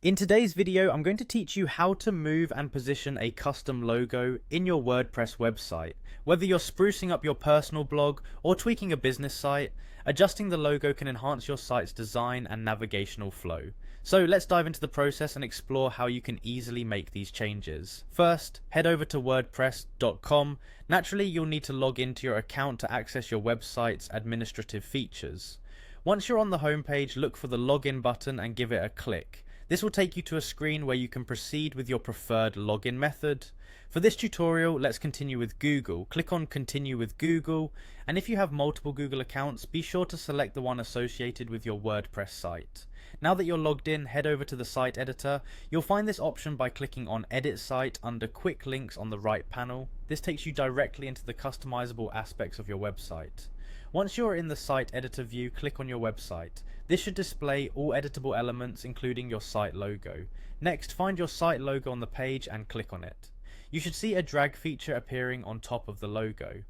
In today's video, I'm going to teach you how to move and position a custom logo in your WordPress website. Whether you're sprucing up your personal blog or tweaking a business site, adjusting the logo can enhance your site's design and navigational flow. So let's dive into the process and explore how you can easily make these changes. First, head over to wordpress.com. Naturally, you'll need to log into your account to access your website's administrative features. Once you're on the homepage, look for the login button and give it a click. This will take you to a screen where you can proceed with your preferred login method. For this tutorial, let's continue with Google. Click on Continue with Google, and if you have multiple Google accounts, be sure to select the one associated with your WordPress site. Now that you're logged in, head over to the site editor. You'll find this option by clicking on Edit Site under Quick Links on the right panel. This takes you directly into the customizable aspects of your website. Once you're in the site editor view, click on your website. This should display all editable elements, including your site logo. Next, find your site logo on the page and click on it. You should see a drag feature appearing on top of the logo.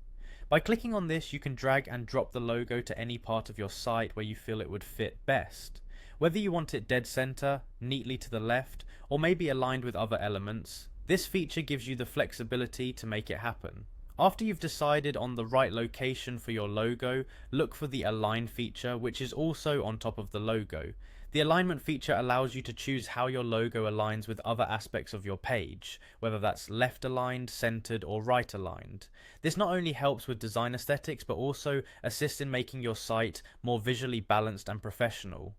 By clicking on this, you can drag and drop the logo to any part of your site where you feel it would fit best. Whether you want it dead center, neatly to the left, or maybe aligned with other elements, this feature gives you the flexibility to make it happen. After you've decided on the right location for your logo, look for the Align feature, which is also on top of the logo. The alignment feature allows you to choose how your logo aligns with other aspects of your page, whether that's left aligned, centered, or right aligned. This not only helps with design aesthetics, but also assists in making your site more visually balanced and professional.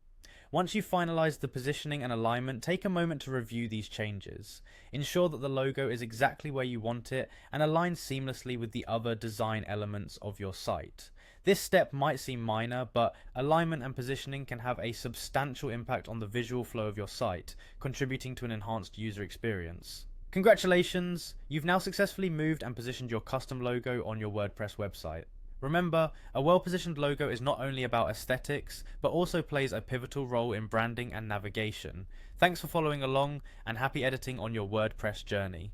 Once you've finalized the positioning and alignment, take a moment to review these changes. Ensure that the logo is exactly where you want it and aligns seamlessly with the other design elements of your site. This step might seem minor, but alignment and positioning can have a substantial impact on the visual flow of your site, contributing to an enhanced user experience. Congratulations! You've now successfully moved and positioned your custom logo on your WordPress website. Remember, a well-positioned logo is not only about aesthetics, but also plays a pivotal role in branding and navigation. Thanks for following along, and happy editing on your WordPress journey.